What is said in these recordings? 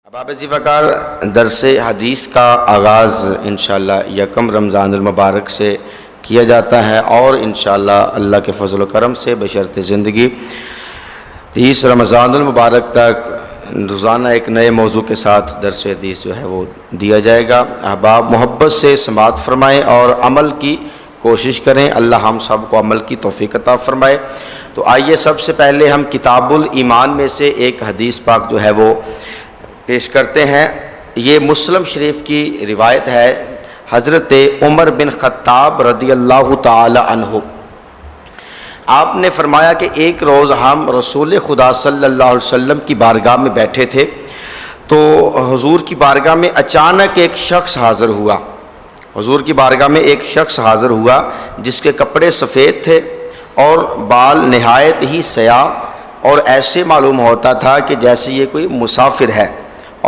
احباب ذی وقار درس حدیث کا آغاز انشاءاللہ یکم رمضان المبارک سے کیا جاتا ہے اور انشاءاللہ اللہ کے فضل و کرم سے بشرط زندگی 30 رمضان المبارک تک روزانہ ایک نئے موضوع کے ساتھ درس حدیث جو ہے وہ دیا جائے گا۔ احباب محبت سے سماعت فرمائیں اور عمل کی کوشش کریں، اللہ ہم سب کو عمل کی توفیق عطا فرمائے۔ تو آئیے سب سے پہلے ہم کتاب الایمان میں سے ایک حدیث پاک جو ہے وہ پیش کرتے ہیں۔ یہ مسلم شریف کی روایت ہے، حضرت عمر بن خطاب رضی اللہ تعالی عنہ، آپ نے فرمایا کہ ایک روز ہم رسول خدا صلی اللہ علیہ وسلم کی بارگاہ میں بیٹھے تھے تو حضور کی بارگاہ میں اچانک ایک شخص حاضر ہوا۔ حضور کی بارگاہ میں ایک شخص حاضر ہوا جس کے کپڑے سفید تھے اور بال نہایت ہی سیاہ، اور ایسے معلوم ہوتا تھا کہ جیسے یہ کوئی مسافر ہے،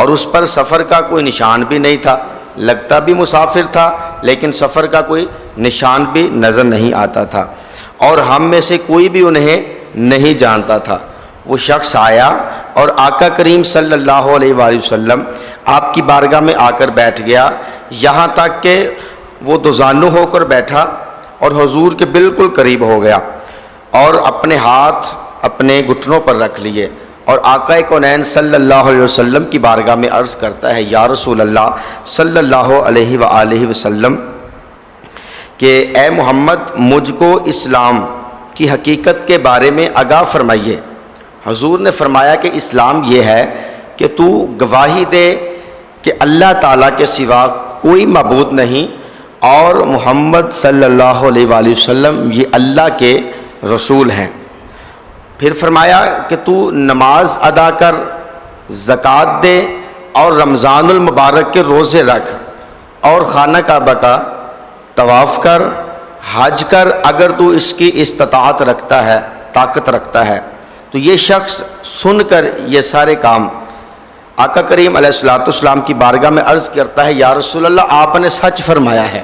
اور اس پر سفر کا کوئی نشان بھی نہیں تھا، لگتا بھی مسافر تھا لیکن سفر کا کوئی نشان بھی نظر نہیں آتا تھا، اور ہم میں سے کوئی بھی انہیں نہیں جانتا تھا۔ وہ شخص آیا اور آقا کریم صلی اللہ علیہ وآلہ وسلم آپ کی بارگاہ میں آ کر بیٹھ گیا، یہاں تک کہ وہ دوزانو ہو کر بیٹھا اور حضور کے بالکل قریب ہو گیا اور اپنے ہاتھ اپنے گھٹنوں پر رکھ لیے، اور آقا کونین صلی اللہ علیہ وسلم کی بارگاہ میں عرض کرتا ہے، یا رسول اللہ صلی اللہ علیہ وآلہ وسلم کہ اے محمد مجھ کو اسلام کی حقیقت کے بارے میں آگاہ فرمائیے۔ حضور نے فرمایا کہ اسلام یہ ہے کہ تو گواہی دے کہ اللہ تعالیٰ کے سوا کوئی معبود نہیں اور محمد صلی اللہ علیہ وآلہ وسلم یہ اللہ کے رسول ہیں۔ پھر فرمایا کہ تو نماز ادا کر، زکوٰۃ دے اور رمضان المبارک کے روزے رکھ، اور خانہ کعبہ کا طواف کر، حج کر اگر تو اس کی استطاعت رکھتا ہے، طاقت رکھتا ہے۔ تو یہ شخص سن کر یہ سارے کام آقا کریم علیہ الصلوۃ والسلام کی بارگاہ میں عرض کرتا ہے، یا رسول اللہ آپ نے سچ فرمایا ہے۔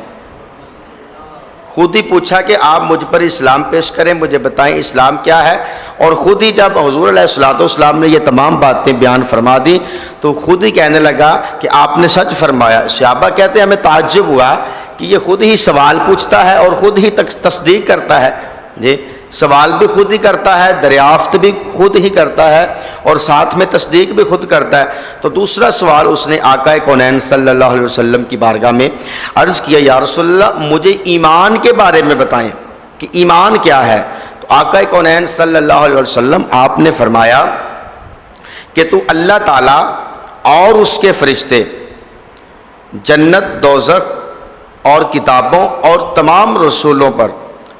خود ہی پوچھا کہ آپ مجھ پر اسلام پیش کریں، مجھے بتائیں اسلام کیا ہے، اور خود ہی جب حضور علیہ الصلوۃ والسلام نے یہ تمام باتیں بیان فرما دی تو خود ہی کہنے لگا کہ آپ نے سچ فرمایا۔ صحابہ کہتے ہیں ہمیں تعجب ہوا کہ یہ خود ہی سوال پوچھتا ہے اور خود ہی تصدیق کرتا ہے، جی سوال بھی خود ہی کرتا ہے، دریافت بھی خود ہی کرتا ہے، اور ساتھ میں تصدیق بھی خود کرتا ہے۔ تو دوسرا سوال اس نے آقا کونین صلی اللہ علیہ وسلم کی بارگاہ میں عرض کیا، یا رسول اللہ مجھے ایمان کے بارے میں بتائیں کہ ایمان کیا ہے۔ تو آقا کونین صلی اللہ علیہ وسلم آپ نے فرمایا کہ تو اللہ تعالیٰ اور اس کے فرشتے، جنت، دوزخ اور کتابوں اور تمام رسولوں پر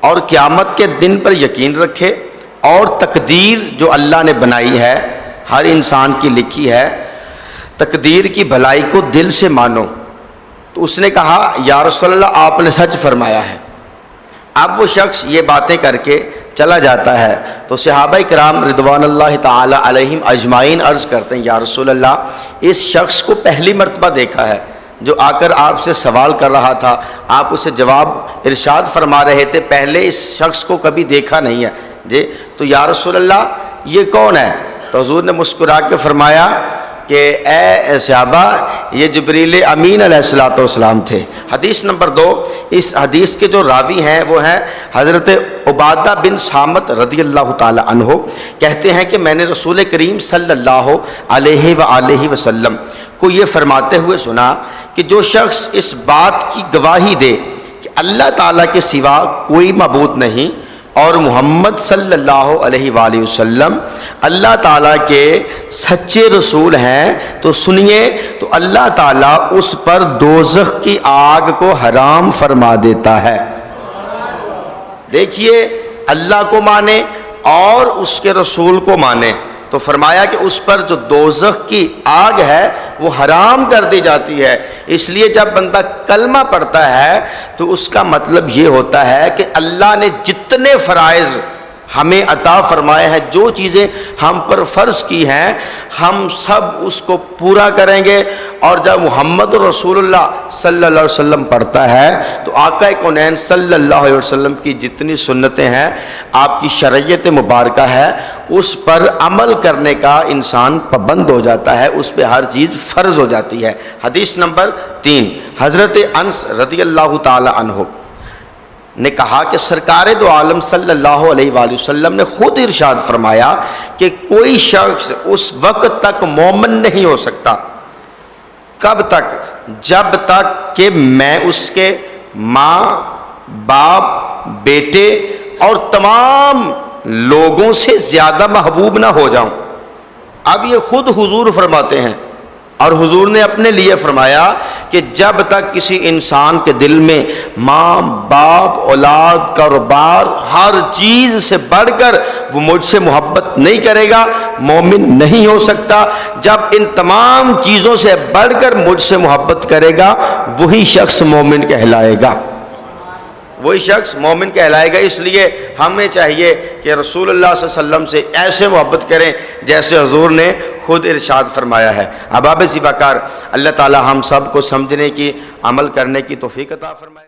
اور قیامت کے دن پر یقین رکھے، اور تقدیر جو اللہ نے بنائی ہے، ہر انسان کی لکھی ہے، تقدیر کی بھلائی کو دل سے مانو۔ تو اس نے کہا، یا رسول اللہ آپ نے سچ فرمایا ہے۔ اب وہ شخص یہ باتیں کر کے چلا جاتا ہے تو صحابہ کرام رضوان اللہ تعالی علیہم اجمعین عرض کرتے ہیں، یا رسول اللہ اس شخص کو پہلی مرتبہ دیکھا ہے، جو آ کر آپ سے سوال کر رہا تھا، آپ اسے جواب ارشاد فرما رہے تھے، پہلے اس شخص کو کبھی دیکھا نہیں ہے جی۔ تو یا رسول اللہ یہ کون ہے؟ تو حضور نے مسکرا کے فرمایا کہ اے صحابہ یہ جبریل امین علیہ الصلوۃ والسلام تھے۔ حدیث نمبر 2، اس حدیث کے جو راوی ہیں وہ ہیں حضرت عبادہ بن صامت رضی اللہ تعالی عنہ، کہتے ہیں کہ میں نے رسول کریم صلی اللہ علیہ وآلہ وسلم کو یہ فرماتے ہوئے سنا کہ جو شخص اس بات کی گواہی دے کہ اللہ تعالیٰ کے سوا کوئی معبود نہیں اور محمد صلی اللہ علیہ وآلہ وسلم اللہ تعالیٰ کے سچے رسول ہیں، تو سنیے تو اللہ تعالیٰ اس پر دوزخ کی آگ کو حرام فرما دیتا ہے۔ دیکھیے اللہ کو مانے اور اس کے رسول کو مانے، تو فرمایا کہ اس پر جو دوزخ کی آگ ہے وہ حرام کر دی جاتی ہے۔ اس لیے جب بندہ کلمہ پڑھتا ہے تو اس کا مطلب یہ ہوتا ہے کہ اللہ نے جتنے فرائض ہمیں عطا فرمائے ہیں، جو چیزیں ہم پر فرض کی ہیں ہم سب اس کو پورا کریں گے۔ اور جب محمد رسول اللہ صلی اللہ علیہ وسلم پڑھتا ہے تو آقا کونین صلی اللہ علیہ وسلم کی جتنی سنتیں ہیں، آپ کی شریعت مبارکہ ہے، اس پر عمل کرنے کا انسان پابند ہو جاتا ہے، اس پہ ہر چیز فرض ہو جاتی ہے۔ حدیث نمبر 3، حضرت انس رضی اللہ تعالی عنہ نے کہا کہ سرکار دو عالم صلی اللہ علیہ وآلہ وسلم نے خود ارشاد فرمایا کہ کوئی شخص اس وقت تک مومن نہیں ہو سکتا، کب تک؟ جب تک کہ میں اس کے ماں، باپ، بیٹے اور تمام لوگوں سے زیادہ محبوب نہ ہو جاؤں۔ اب یہ خود حضور فرماتے ہیں، اور حضور نے اپنے لیے فرمایا کہ جب تک کسی انسان کے دل میں ماں، باپ، اولاد، کاروبار، ہر چیز سے بڑھ کر وہ مجھ سے محبت نہیں کرے گا، مومن نہیں ہو سکتا۔ جب ان تمام چیزوں سے بڑھ کر مجھ سے محبت کرے گا وہی شخص مومن کہلائے گا، وہی شخص مومن کہلائے گا۔ اس لیے ہمیں چاہیے کہ رسول اللہ صلی اللہ علیہ وسلم سے ایسے محبت کریں جیسے حضور نے خود ارشاد فرمایا ہے۔ احباب زیبا کار، اللہ تعالی ہم سب کو سمجھنے کی، عمل کرنے کی توفیق عطا فرمائے۔